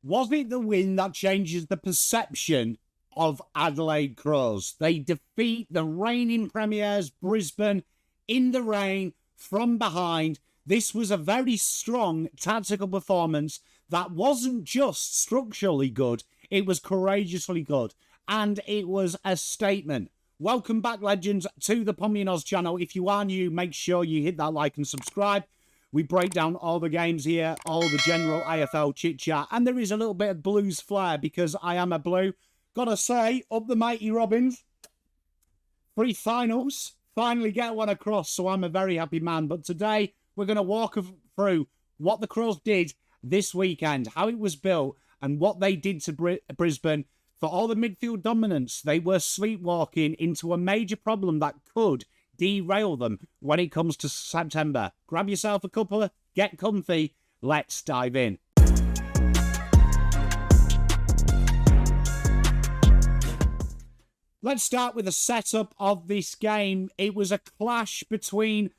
Was it the win that changes the perception of Adelaide Crows? They defeat the reigning premiers, Brisbane, in the rain, from behind. This was a very strong tactical performance that wasn't just structurally good, it was courageously good. And it was a statement. Welcome back, legends, to the PommyInOz channel. If you are new, make sure you hit that like and subscribe. We break down all the games here, all the general AFL chit-chat, and there is a little bit of Blues flair because I am a Blue. Gotta say, up the mighty Robins. 3 finals, finally get one across, so I'm a very happy man. But today, we're going to walk through what the Crows did this weekend, how it was built, and what they did to Brisbane. For all the midfield dominance, they were sleepwalking into a major problem that could derail them when it comes to September. Grab yourself a cuppa, get comfy, let's dive in. Let's start with the setup of this game. It was a clash between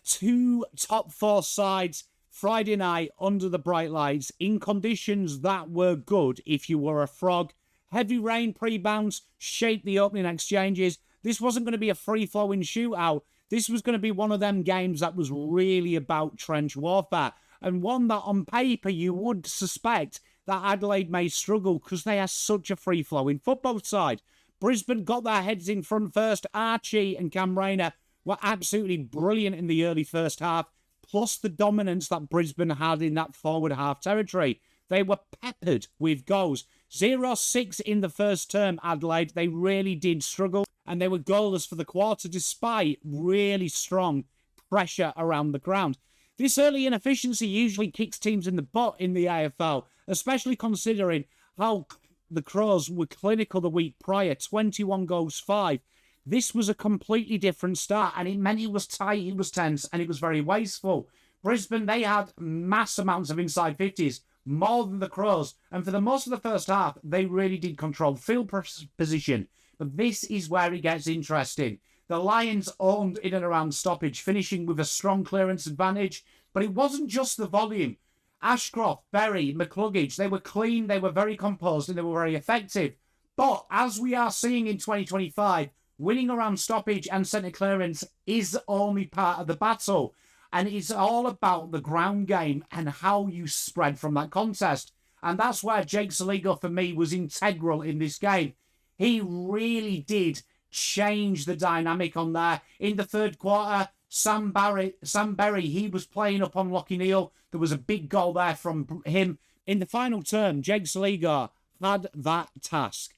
two top 4 sides Friday night under the bright lights in conditions that were good if you were a frog. Heavy rain pre-bounce shaped the opening exchanges. This wasn't going to be a free-flowing shootout. This was going to be one of them games that was really about trench warfare. And one that on paper you would suspect that Adelaide may struggle because they are such a free-flowing football side. Brisbane got their heads in front first. Archie and Cam Rayner were absolutely brilliant in the early first half. Plus the dominance that Brisbane had in that forward half territory. They were peppered with goals. 0-6 in the first term, Adelaide. They really did struggle. And they were goalless for the quarter despite really strong pressure around the ground. This early inefficiency usually kicks teams in the butt in the AFL, especially considering how the Crows were clinical the week prior, 21 goals, 5. This was a completely different start, and it meant it was tight, it was tense, and it was very wasteful. Brisbane, they had mass amounts of inside 50s, more than the Crows, and for the most of the first half, they really did control field position. But this is where it gets interesting. The Lions owned in and around stoppage, finishing with a strong clearance advantage, but it wasn't just the volume. Ashcroft, Berry, McCluggage, they were clean, they were very composed, and they were very effective. But as we are seeing in 2025, winning around stoppage and centre clearance is only part of the battle. And it's all about the ground game and how you spread from that contest. And that's where Jake Soligo, for me, was integral in this game. He really did change the dynamic on there. In the third quarter, Sam Berry, he was playing up on Lachie Neale. There was a big goal there from him. In the final term, Jake Soligo had that task.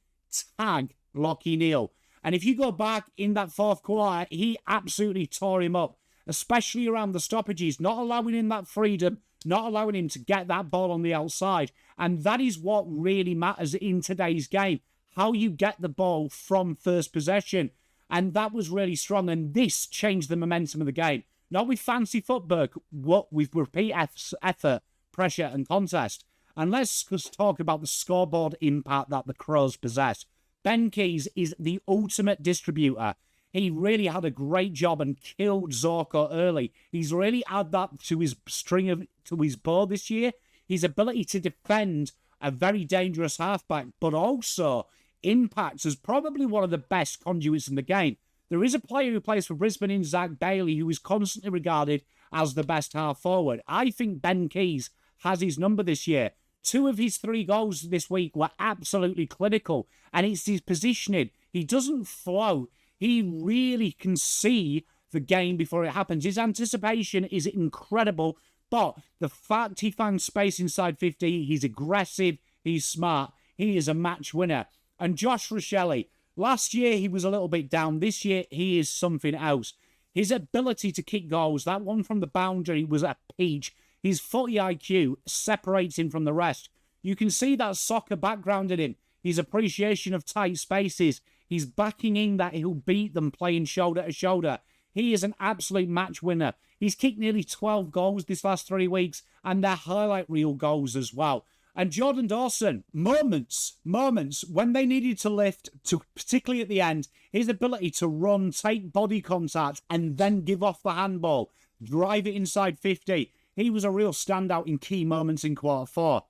Tag Lachie Neale. And if you go back in that fourth quarter, he absolutely tore him up, especially around the stoppages, not allowing him that freedom, not allowing him to get that ball on the outside. And that is what really matters in today's game, how you get the ball from first possession. And that was really strong, and this changed the momentum of the game. Not with fancy footwork, what with repeat effort, pressure and contest. And let's just talk about the scoreboard impact that the Crows possess. Ben Keays is the ultimate distributor. He really had a great job and killed Zorko early. He's really added that to his to his bow this year. His ability to defend a very dangerous halfback, but also impacts as probably one of the best conduits in the game. There is a player who plays for Brisbane in Zach Bailey who is constantly regarded as the best half forward. I think Ben Keays has his number this year. 2 of his 3 goals this week were absolutely clinical, and it's his positioning. He doesn't flow. He really can see the game before it happens. His anticipation is incredible, but the fact he found space inside 50, he's aggressive, he's smart, he is a match winner. And Josh Rochelle, last year he was a little bit down. This year he is something else. His ability to kick goals, that one from the boundary was a peach. His footy IQ separates him from the rest. You can see that soccer background in him. His appreciation of tight spaces. He's backing in that he'll beat them playing shoulder to shoulder. He is an absolute match winner. He's kicked nearly 12 goals this last 3 weeks, and they're highlight reel goals as well. And Jordan Dawson, moments when they needed to lift, particularly at the end, his ability to run, take body contact, and then give off the handball, drive it inside 50. He was a real standout in key moments in quarter 4.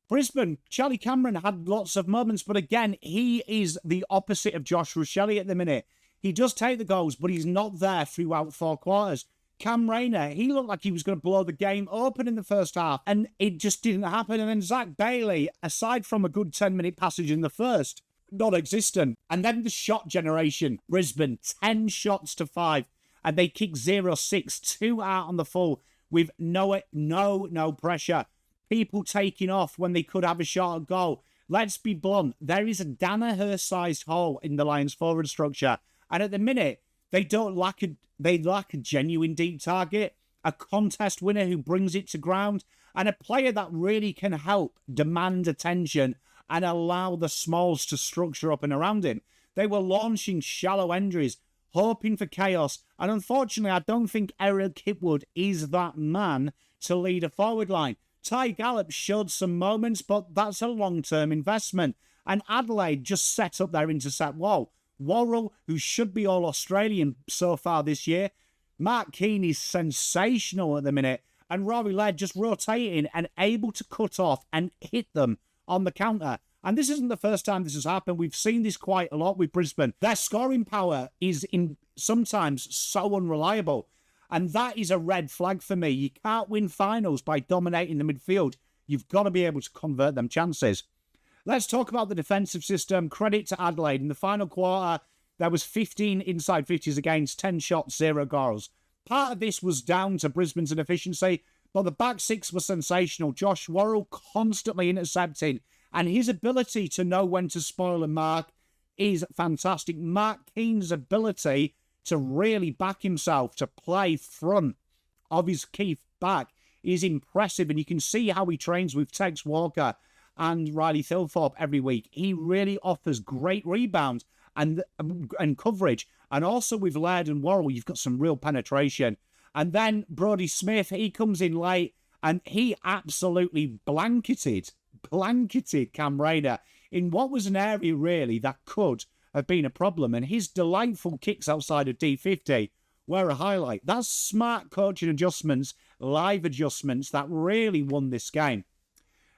Brisbane, Charlie Cameron had lots of moments, but again, he is the opposite of Josh Rushelli at the minute. He does take the goals, but he's not there throughout 4 quarters. Cam Rayner, he looked like he was going to blow the game open in the first half, and it just didn't happen. And then Zach Bailey, aside from a good 10-minute passage in the first, non-existent. And then the shot generation, Brisbane, 10 shots to 5, and they kick 0-6, 2 out on the full with no pressure. People taking off when they could have a shot at goal. Let's be blunt, there is a Daniher-sized hole in the Lions forward structure, and at the minute, they lack a genuine deep target, a contest winner who brings it to ground, and a player that really can help demand attention and allow the smalls to structure up and around him. They were launching shallow entries, hoping for chaos, and unfortunately, I don't think Eric Hipwood is that man to lead a forward line. Ty Gallup showed some moments, but that's a long-term investment, and Adelaide just set up their intercept wall. Worrell, who should be all-Australian so far this year, Mark Keane is sensational at the minute, and Rory Laird just rotating and able to cut off and hit them on the counter. And this isn't the first time this has happened. We've seen this quite a lot with Brisbane. Their scoring power is sometimes so unreliable, and that is a red flag for me. You can't win finals by dominating the midfield. You've got to be able to convert them chances. Let's talk about the defensive system. Credit to Adelaide. In the final quarter, there was 15 inside 50s against, 10 shots, 0 goals. Part of this was down to Brisbane's inefficiency, but the back six was sensational. Josh Worrell constantly intercepting, and his ability to know when to spoil a mark is fantastic. Mark Keane's ability to really back himself, to play front of his key back is impressive, and you can see how he trains with Tex Walker and Riley Thilthorpe every week. He really offers great rebounds and coverage. And also with Laird and Worrell, you've got some real penetration. And then Brodie Smith, he comes in late and he absolutely blanketed Cam Rayner in what was an area really that could have been a problem. And his delightful kicks outside of D50 were a highlight. That's smart coaching adjustments, live adjustments that really won this game.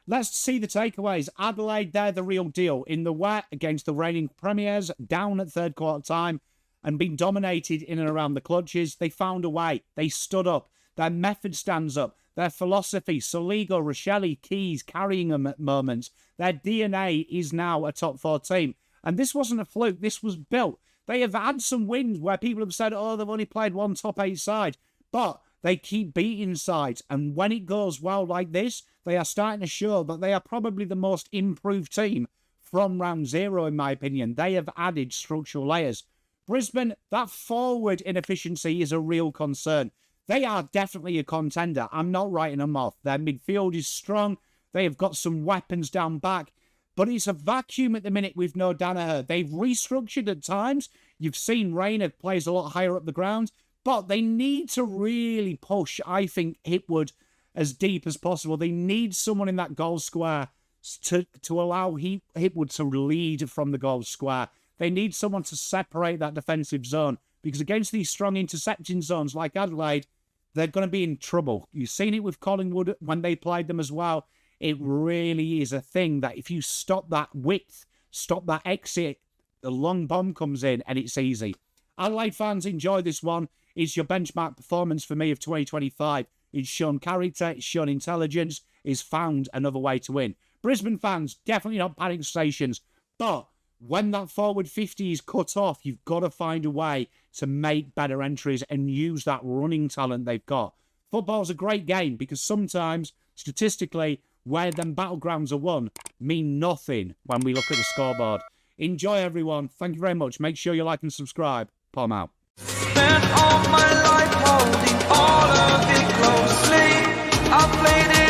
Let's see the takeaways. Adelaide, they're the real deal. In the wet against the reigning premiers, down at third quarter time and being dominated in and around the clutches, they found a way. They stood up. Their method stands up. Their philosophy, Soligo, Rushelli, Keys, carrying them at moments. Their DNA is now a top 4 team. And this wasn't a fluke. This was built. They have had some wins where people have said, oh, they've only played one top 8 side. But they keep beating sides. And when it goes well like this, they are starting to show that they are probably the most improved team from round 0, in my opinion. They have added structural layers. Brisbane, that forward inefficiency is a real concern. They are definitely a contender. I'm not writing them off. Their midfield is strong. They have got some weapons down back. But it's a vacuum at the minute with no Daniher. They've restructured at times. You've seen Rayner plays a lot higher up the ground. But they need to really push, I think, Hipwood as deep as possible. They need someone in that goal square to allow Hipwood to lead from the goal square. They need someone to separate that defensive zone, because against these strong intercepting zones like Adelaide, they're going to be in trouble. You've seen it with Collingwood when they played them as well. It really is a thing that if you stop that width, stop that exit, the long bomb comes in and it's easy. Adelaide fans, enjoy this one. It's your benchmark performance for me of 2025. It's shown character, it's shown intelligence, it's found another way to win. Brisbane fans, definitely not panic stations, but when that forward 50 is cut off, you've got to find a way to make better entries and use that running talent they've got. Football's a great game because sometimes, statistically, where them battlegrounds are won mean nothing when we look at the scoreboard. Enjoy, everyone. Thank you very much. Make sure you like and subscribe. Pom out. Spent all my life holding all of it closely. I played it